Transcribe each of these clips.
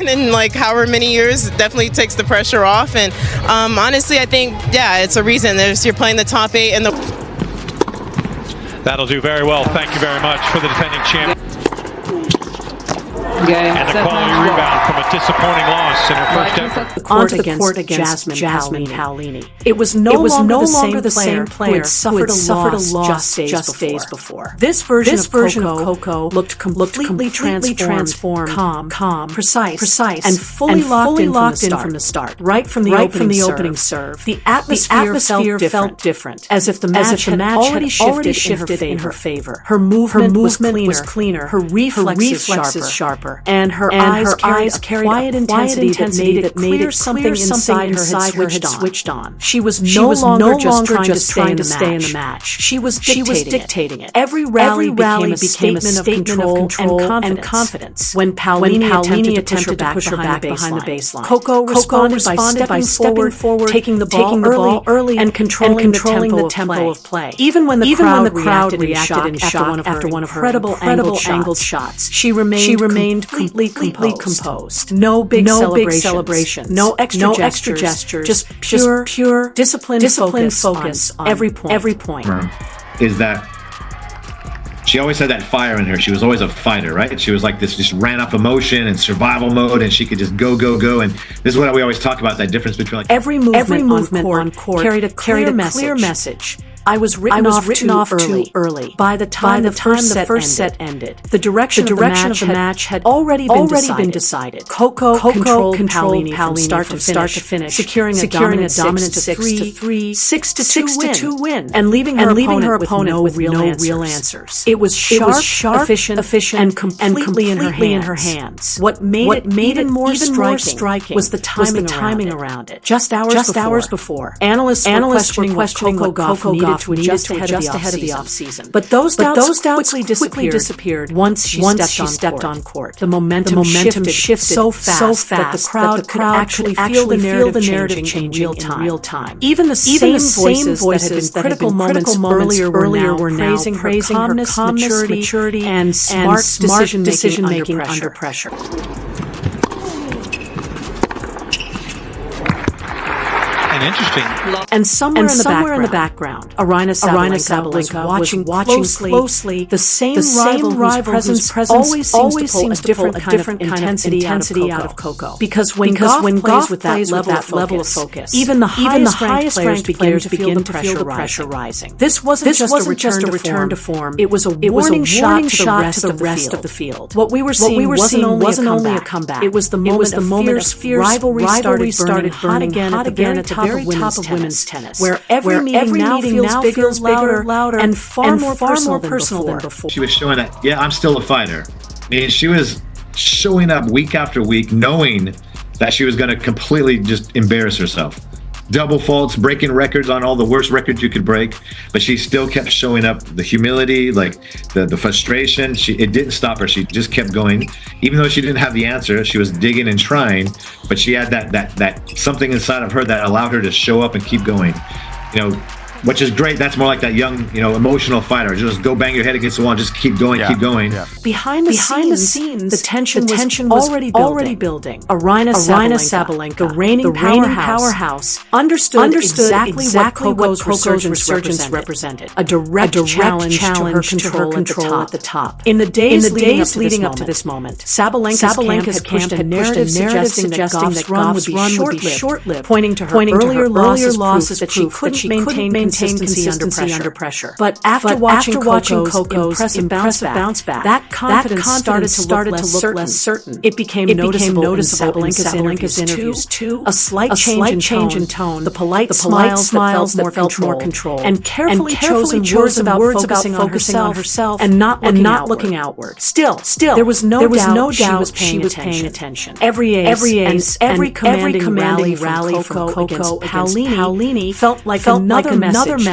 In like however many years, it definitely takes the pressure off. And honestly, I think, yeah, it's a reason. You're playing the top 8 and the... That'll do very well. Thank you very much for the defending champ. And a quality rebound from a disappointing loss in her first effort. Onto the court against Jasmine Paolini. It was no longer the same player who had suffered a loss just days before. This version of Coco looked completely transformed, calm, precise, and fully locked in from the start. Right from the opening serve. The atmosphere felt different, as if the match had already shifted in her favor. Her movement was cleaner, her reflexes sharper. And her eyes carried quiet intensity that made it clear something inside her had switched on. She was no longer just trying to stay in the match. She was dictating it. Every rally became a statement of control and confidence. When Paolini attempted to push her back behind the baseline, Coco responded by stepping forward, taking the ball early, and controlling the tempo of play. Even when the crowd reacted in shock after one of her incredible angled shots, she remained completely composed. No big celebrations. No extra gestures. Just pure disciplined focus on every point. Is that she always had that fire in her. She was always a fighter, right? She was like this, just ran off emotion and survival mode, and she could just go. And this is what we always talk about, that difference between like every movement on court carried a clear message. I was written off too early. By the time the first set ended, the direction of the match had already been decided. Coco controlled Paolini from start to finish, securing a dominant 6-3, 6-2 win, and leaving her opponent with no real answers. It was sharp, efficient, and completely in her hands. What made it even more striking was the timing around it. Just hours before, analysts were questioning what Coco Gauff to adjust ahead of the off-season. But those doubts quickly disappeared once she stepped on court. The momentum shifted so fast that the crowd could actually feel the narrative changing in real time. Even the same voices that had been critical moments earlier were now praising her calmness, maturity, and smart decision-making under pressure. Interesting. And somewhere in the background, Aryna Sabalenka was watching closely the same rival whose presence always seems to pull a different intensity out of Coco. Because when Gauff plays with that level of focus, even the highest ranked players begin to feel the pressure rising. This wasn't just a return to form. It was a warning shot to the rest of the field. What we were seeing wasn't only a comeback. It was the moment of fierce rivalry started burning hot again at the very top of women's tennis, where every meeting now feels bigger, louder, and far more personal than before. She was showing that, yeah, I'm still a fighter. I mean, she was showing up week after week, knowing that she was going to completely just embarrass herself. Double faults, breaking records on all the worst records you could break, but she still kept showing up. The humility, like the frustration, it didn't stop her. She just kept going. Even though she didn't have the answer, she was digging and trying, but she had that something inside of her that allowed her to show up and keep going. Which is great. That's more like that young, emotional fighter. Just go bang your head against the wall and just keep going. Yeah. Behind the scenes, the tension was already building. Aryna Sabalenka, the reigning powerhouse, understood exactly what Coco's resurgence represented. A direct challenge to her control at the top. In the days leading up to this moment, Sabalenka's camp had pushed a narrative suggesting that Gauff's run would be short-lived, pointing to her earlier losses that she couldn't maintain consistency under pressure. But after watching Coco's impressive bounce back, that confidence started to look less certain. It became noticeable in Sabalenka's interviews too. A slight change in tone, the polite smiles that felt more controlled, and carefully chosen words about focusing on herself and not looking outward. Still, there was no doubt she was paying attention. Every ace, every commanding rally from Coco against Paolini felt like another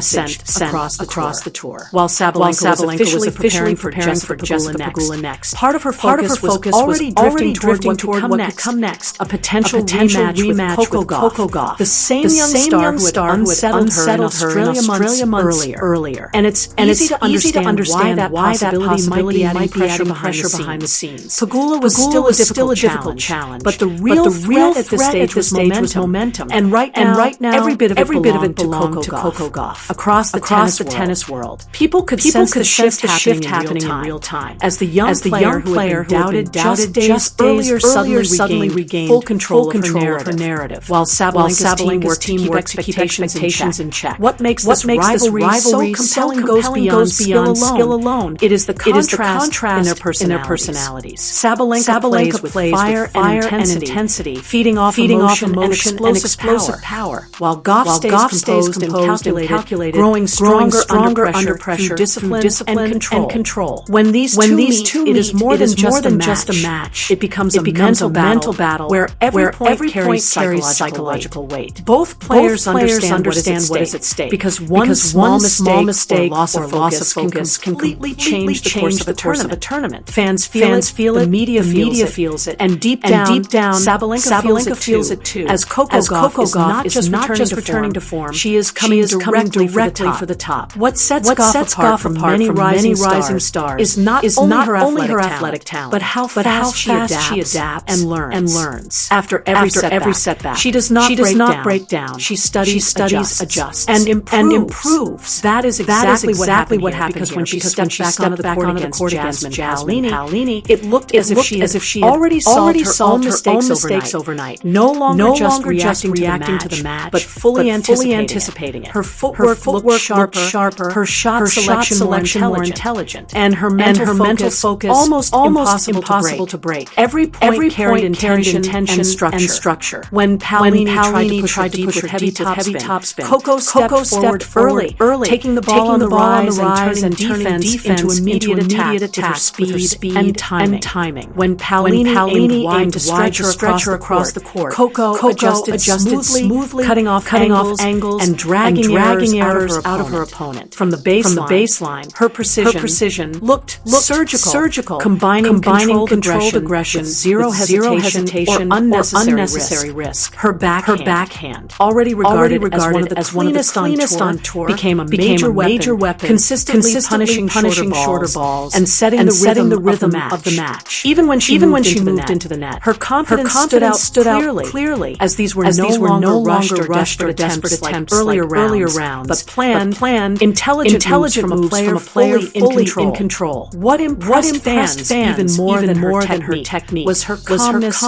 sent across the tour. While Sabalenka was officially preparing for Pegula next. Part of her focus was already drifting toward what could come next. A potential rematch with Coco Gauff, the same young star who had unsettled her in Australia months earlier. And it's easy to understand why that possibility might be adding pressure behind the scenes. Pegula was still a difficult challenge, but the real threat at this stage was momentum. And right now, every bit of it belonged to Coco Gauff. Across the tennis world, people could sense the shift happening in real time as the young player who had been doubted just earlier suddenly regained full control of her narrative, while Sabalenka's team worked to keep expectations in check. What makes this rivalry so compelling goes beyond skill alone. It is the contrast in their personalities. Sabalenka plays with fire and intensity, feeding off emotion and explosive power, while Gauff stays composed and calculated, growing stronger under pressure through discipline and control. When these two meet, it is more than just a match. It becomes a mental battle where every point carries psychological weight. Both players understand what is at stake, because one small mistake or loss of focus can completely change the course of a tournament. Fans feel it, the media feels it, and deep down, Sabalenka feels it too. As Coco Gauff is not just returning to form, she is coming directly for the top. What sets Gauff apart from many rising stars is not only her athletic talent, but how fast she adapts and learns. After every setback, she does not break down. She studies, adjusts, and improves. That is exactly what happened because when she stepped back onto the court against Jasmine Paolini, it looked as if she had already solved her own mistakes overnight. No longer just reacting to the match, but fully anticipating it. Her footwork looked sharper, her shot selection more intelligent, and her mental focus almost impossible to break. Every point carried intention and structure. When Paolini tried to push her heavy top spin, Coco stepped forward early, taking the ball on the rise and turning defense into immediate attack with her speed and timing. When Paolini aimed wide to stretch her across the court, Coco adjusted smoothly, cutting off angles and dragging errors out of her opponent. From the baseline, her precision looked surgical, combining controlled aggression, zero hesitation or unnecessary risk. Her backhand, already regarded as one of the cleanest on tour, became a major weapon, consistently punishing shorter balls and setting the rhythm of the match. Even when she moved into the net, her confidence stood out clearly, as these were no longer rushed or desperate attempts earlier rounds, but planned, intelligent from a player fully in control. What impressed fans even more than her technique was her calmness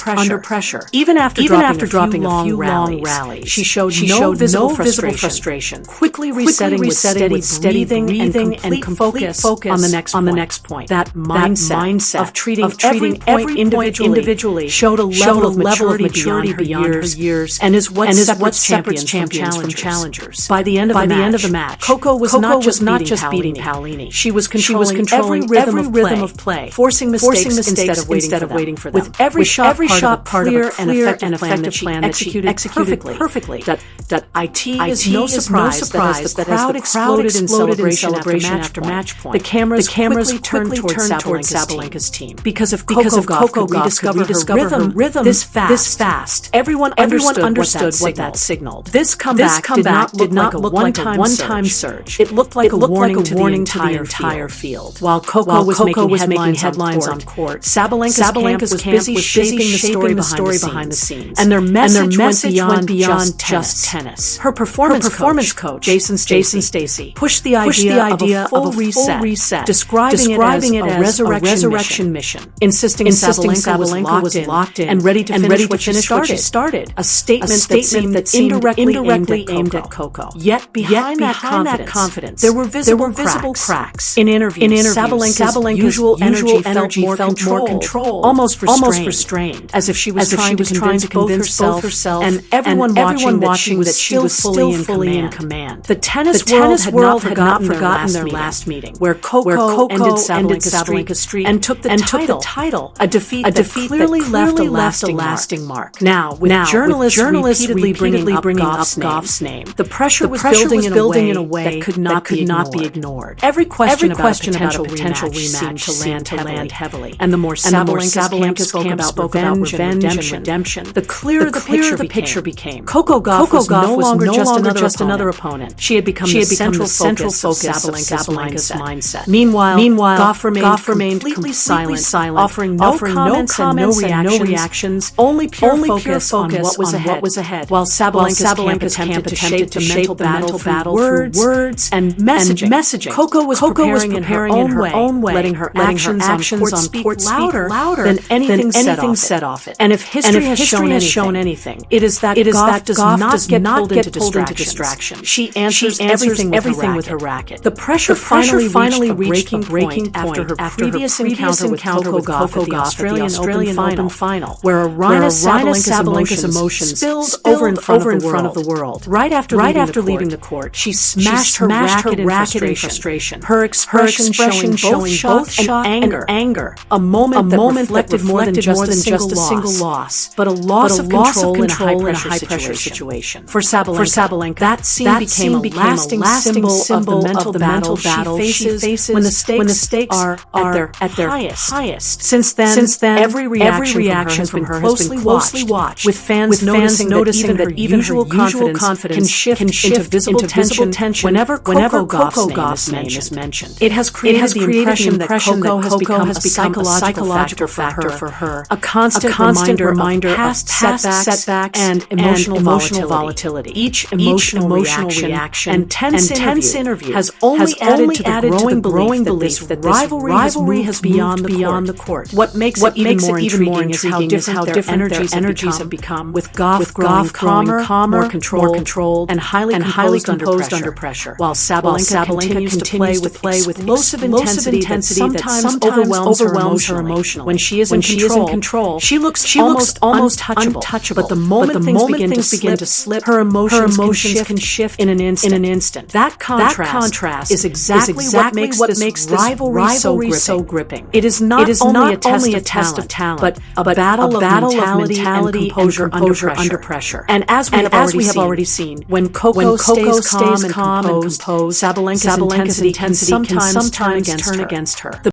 under pressure. Even after dropping a few long rallies, she showed no visible frustration, quickly resetting with steady breathing and complete focus on the next point. That mindset of treating every point individually showed a level of maturity beyond her years and is what separates champions from challengers. By the end of the match, Coco was not just beating Paolini. She was controlling every rhythm of play, forcing mistakes instead of waiting for them. With every shot part of a clear and effective plan that she executed perfectly. That it is no surprise that as the crowd exploded in celebration after match point, the cameras quickly turned toward Sabalenka's team. Because if Coco Gauff could rediscover her rhythm this fast, everyone understood what that signaled. This comeback did not look like a one-time surge. It looked like a warning to the entire field. While Coco was making headlines on court, Sabalenka's camp was busy shaping the story behind the scenes. And their message went beyond just tennis. Her performance coach, Jason Stacy, pushed the idea of a full reset, describing it as a resurrection mission, insisting Sabalenka was locked in and ready to finish what she started. A statement that seemed indirectly aimed at Coco. Yet behind that confidence, there were visible cracks. In interviews, Sabalenka's usual energy felt more controlled, almost restrained, as if she was trying to convince both herself and everyone watching that she was still fully in command. The tennis world had not forgotten their last meeting, where Coco ended Sabalenka's streak and took the title, a defeat that clearly left a lasting mark. Now, with journalists repeatedly bringing up Gauff's name, the pressure was building in a way that could not be ignored. Every question about a potential rematch seemed to land heavily. And the more Sabalenka's camp spoke about revenge and redemption, the clearer the picture became. Coco Gauff was no longer just another opponent. She had become the central focus of Sabalenka's mindset. Meanwhile, Gauff remained completely silent, offering no comments and no reactions, only pure focus on what was ahead. While Sabalenka's camp attempted to shape the mental battle through words and messaging. Coco was preparing in her own way, letting her actions on court speak louder than anything set off it. And if history has shown anything, it is that Gauff does not get pulled into distraction. She answers everything with her racket. The pressure finally reached a breaking point after her previous encounter with Coco Gauff at the Australian Open Final, where Aryna Sabalenka's emotions spilled over in front of the world. Right after leaving the court, she smashed her racket in frustration. Her expression showing both shock and anger. A moment that reflected more than just a single loss, but a loss of control in a high-pressure situation. For Sabalenka, that scene became a lasting symbol of the mental battle she faces when the stakes are at their highest. Since then, every reaction from her has been closely watched, with fans noticing that even her usual confidence can shift into visible tension whenever Coco Gauff's name is mentioned. It has created the impression that Coco has become a psychological factor for her, a constant reminder of past setbacks and emotional volatility. Each emotional reaction and tense interview has only added to the growing belief that this rivalry has beyond the court. What makes it even more intriguing is how different their energies have become, with Gauff growing calmer, more controlled, and highly composed under pressure, while Sabalenka continues to play with explosive intensity that sometimes overwhelms her emotionally. When she is in control, she looks almost untouchable. But the moment things begin to slip, her emotions can shift in an instant. That contrast is exactly what makes this rivalry so gripping. It is not only a test of talent, but a battle of mentality and composure under pressure. And as we have already seen, when Coco stays calm and composed, Sabalenka's intensity can sometimes turn against her.